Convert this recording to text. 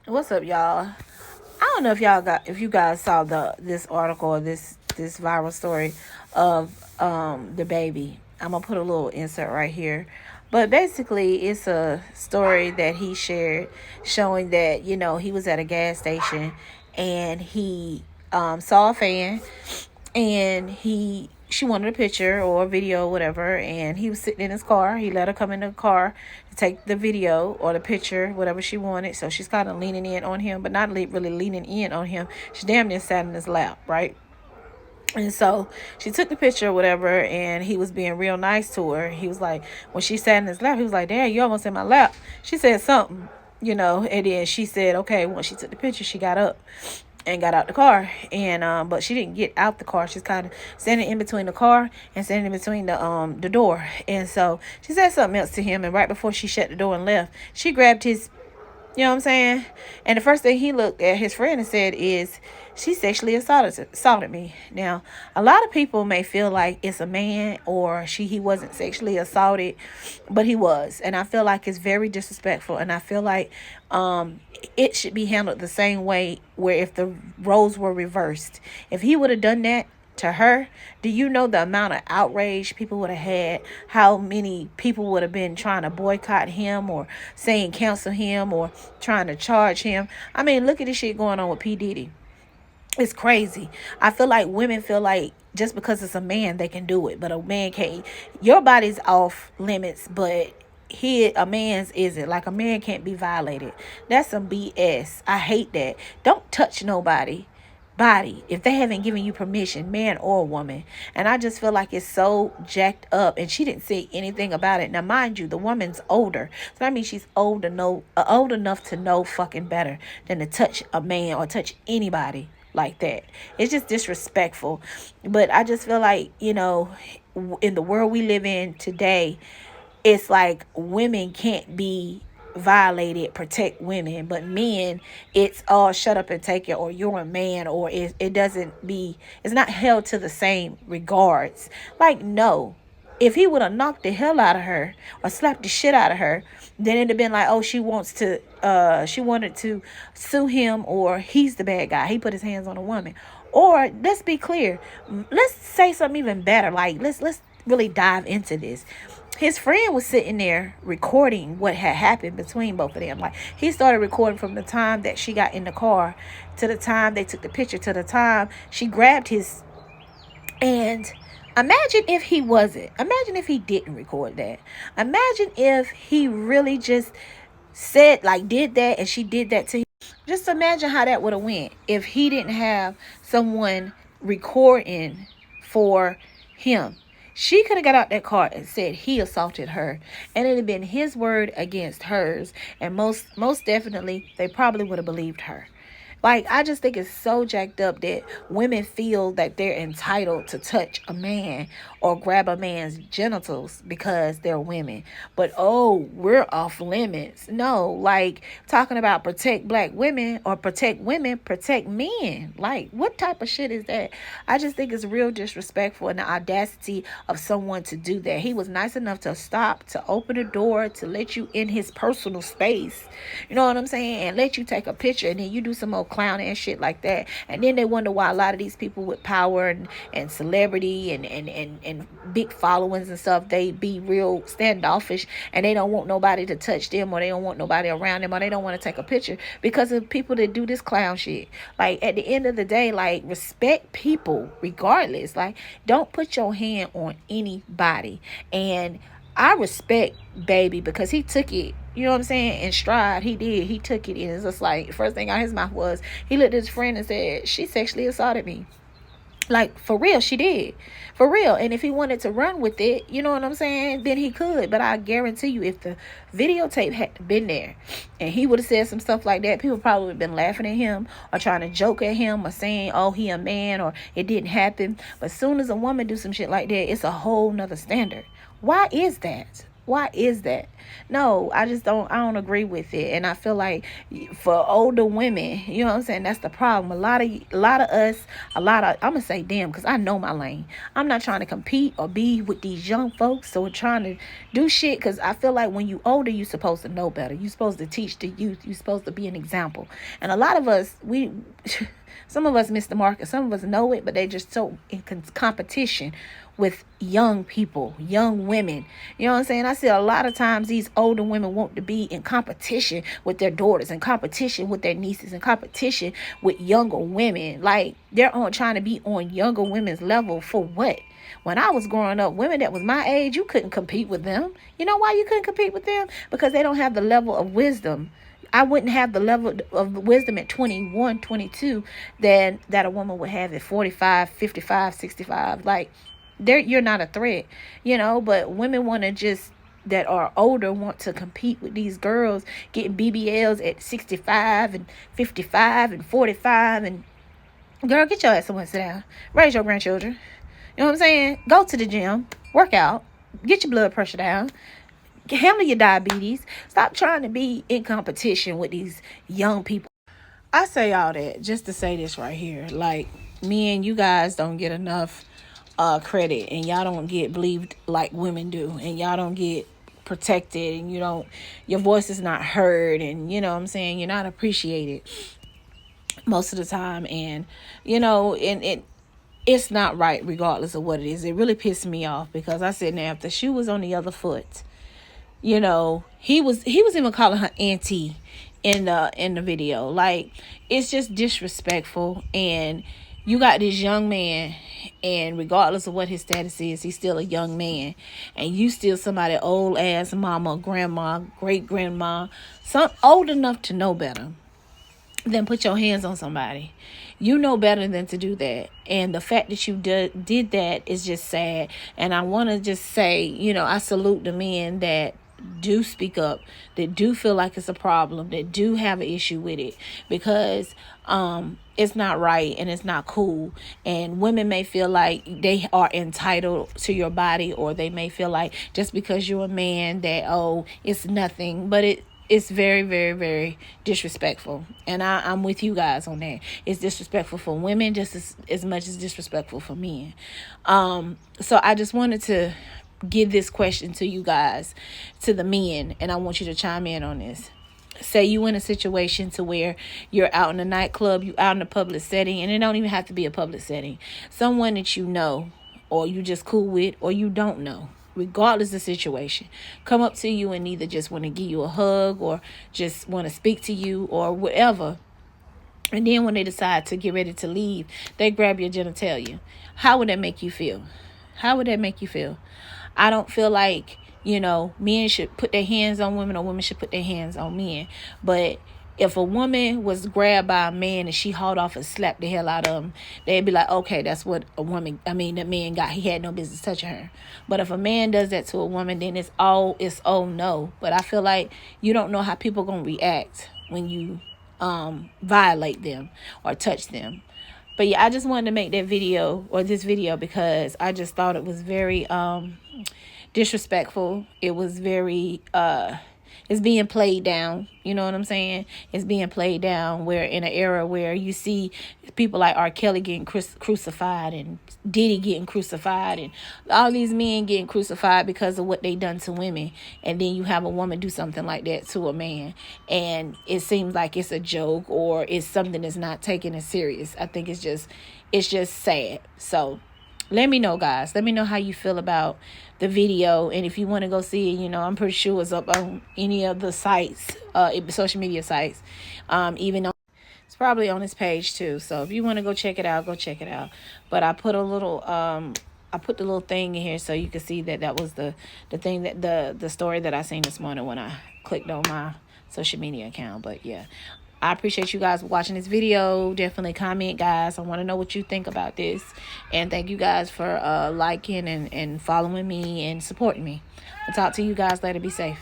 What's up, y'all? I don't know if you guys saw this article or this viral story of the baby. I'm gonna put a little insert right here. But basically it's a story that he shared showing that, he was at a gas station and he saw a fan and she wanted a picture or a video or whatever, and he was sitting in his car. He let her come in the car to take the video or the picture, whatever she wanted. So she's kind of leaning in on him, but not really leaning in on him. She damn near sat in his lap, right? And so she took the picture or whatever, and he was being real nice to her. He was like, when she sat in his lap, he was like, "Damn, you almost in my lap." She said something, and then she said, okay, once she took the picture, she got up and got out the car, and but she didn't get out the car. She's kind of standing in between the car and standing in between the door. And so she said something else to him, and right before she shut the door and left, she grabbed his, you know what I'm saying? And the first thing he looked at his friend and said is, "She sexually assaulted me." Now, a lot of people may feel like it's a man or he wasn't sexually assaulted, but he was. And I feel like it's very disrespectful. And I feel like it should be handled the same way, where if the roles were reversed. If he would have done that to her, do you know the amount of outrage people would have had? How many people would have been trying to boycott him or saying cancel him or trying to charge him? I mean, look at this shit going on with P. Diddy. It's crazy. I feel like women feel like just because it's a man they can do it, but a man can't. Your body's off limits, but a man's isn't. Like, a man can't be violated. That's some BS. I hate that. Don't touch nobody body if they haven't given you permission, man or woman. And I just feel like it's so jacked up, and she didn't say anything about it. Now mind you, the woman's older, so that means she's old enough to know fucking better than to touch a man or touch anybody like that. It's just disrespectful. But I just feel like, in the world we live in today, it's like women can't be violated, protect women, but men, it's all shut up and take it, or you're a man, or it's not held to the same regards. Like, no, if he would have knocked the hell out of her or slapped the shit out of her, then it'd have been like, oh, she wanted to sue him, or he's the bad guy, he put his hands on a woman. Or let's be clear, let's say something even better. Like, let's really dive into this. His friend was sitting there recording what had happened between both of them. Like, he started recording from the time that she got in the car to the time they took the picture to the time she grabbed his. And imagine if he wasn't. Imagine if he didn't record that. Imagine if he really just said, like, did that, and she did that to him. Just imagine how that would have went if he didn't have someone recording for him. She could have got out that car and said he assaulted her, and it'd have been his word against hers, and most definitely they probably would have believed her. Like, I just think it's so jacked up that women feel that they're entitled to touch a man or grab a man's genitals because they're women. But, oh, we're off limits. No, like, talking about protect black women or protect women, protect men. Like, what type of shit is that? I just think it's real disrespectful, and the audacity of someone to do that. He was nice enough to stop, to open the door, to let you in his personal space. You know what I'm saying? And let you take a picture, and then you do some more clown and shit like that. And then they wonder why a lot of these people with power and celebrity and big followings and stuff, they be real standoffish, and they don't want nobody to touch them, or they don't want nobody around them, or they don't want to take a picture because of people that do this clown shit. Like, at the end of the day, like, respect people regardless. Like, don't put your hand on anybody. And I respect Baby because he took it, you know what I'm saying, in stride. He did. He took it, and it's just like, first thing out his mouth was, he looked at his friend and said, "She sexually assaulted me." Like, for real, she did. For real. And if he wanted to run with it, you know what I'm saying, then he could. But I guarantee you, if the videotape had been there and he would have said some stuff like that, people probably would have been laughing at him or trying to joke at him or saying, oh, he a man, or it didn't happen. But as soon as a woman do some shit like that, it's a whole nother standard. Why is that? Why is that? No, I don't agree with it. And I feel like for older women, you know what I'm saying, that's the problem. A lot of I'm gonna say them because I know my lane. I'm not trying to compete or be with these young folks, so we're trying to do shit, because I feel like when you older, you're supposed to know better. You're supposed to teach the youth. You're supposed to be an example. And a lot of us, we some of us miss the mark, and some of us know it, but they just so in competition with young people, young women. You know what I'm saying? I see a lot of times these older women want to be in competition with their daughters, in competition with their nieces, in competition with younger women. Like, they're on trying to be on younger women's level for what? When I was growing up, women that was my age, you couldn't compete with them. You know why you couldn't compete with them? Because they don't have the level of wisdom. I wouldn't have the level of wisdom at 21, 22 that a woman would have at 45, 55, 65. Like, you're not a threat, you know. But women want to just, that are older, want to compete with these girls getting BBLs at 65 and 55 and 45. And girl, get your ass somewhere, sit down, raise your grandchildren. You know what I'm saying? Go to the gym, work out, get your blood pressure down, handle your diabetes. Stop trying to be in competition with these young people. I say all that just to say this right here. Like, me and you guys don't get enough credit, and y'all don't get believed like women do, and y'all don't get protected, and your voice is not heard, and you know what I'm saying, you're not appreciated most of the time. And it's not right, regardless of what it is. It really pissed me off, because I said, now if the shoe was on the other foot, he was even calling her auntie in the video. Like, it's just disrespectful. And you got this young man, and regardless of what his status is, he's still a young man, and you still somebody old ass mama, grandma, great grandma, some old enough to know better than put your hands on somebody. You know better than to do that. And the fact that you did that is just sad. And I want to just say, I salute the men that do speak up, that do feel like it's a problem, that do have an issue with it, because it's not right and it's not cool. And women may feel like they are entitled to your body, or they may feel like just because you're a man that, it's nothing. But it's very, very, very disrespectful. And I'm with you guys on that. It's disrespectful for women just as much as disrespectful for men. So I just wanted to give this question to you guys, to the men, and I want you to chime in on this. Say you in a situation to where you're out in a nightclub, you out in a public setting, and it don't even have to be a public setting. Someone that you know, or you just cool with, or you don't know, regardless of the situation, come up to you and either just want to give you a hug, or just want to speak to you, or whatever. And then when they decide to get ready to leave, they grab your genitalia. How would that make you feel? How would that make you feel? I don't feel like, men should put their hands on women, or women should put their hands on men. But if a woman was grabbed by a man and she hauled off and slapped the hell out of him, they'd be like, okay, that's what the man got. He had no business touching her. But if a man does that to a woman, then it's oh no. But I feel like you don't know how people going to react when you violate them or touch them. But yeah, I just wanted to make this video because I just thought it was very disrespectful. It was very it's being played down. You know what I'm saying? It's being played down. We're in an era where you see people like R. Kelly getting crucified, and Diddy getting crucified, and all these men getting crucified because of what they done to women. And then you have a woman do something like that to a man, and it seems like it's a joke, or it's something that's not taken as serious. I think it's just sad. So let me know, guys. Let me know how you feel about the video. And if you want to go see it, I'm pretty sure it's up on any of the sites, social media sites. Even on, it's probably on this page too. So if you want to go check it out, go check it out. But I put the little thing in here so you can see that was the thing, that the story that I seen this morning when I clicked on my social media account. But yeah, I appreciate you guys watching this video. Definitely comment, guys. I want to know what you think about this. And thank you guys for liking and following me and supporting me. I'll talk to you guys later. Be safe.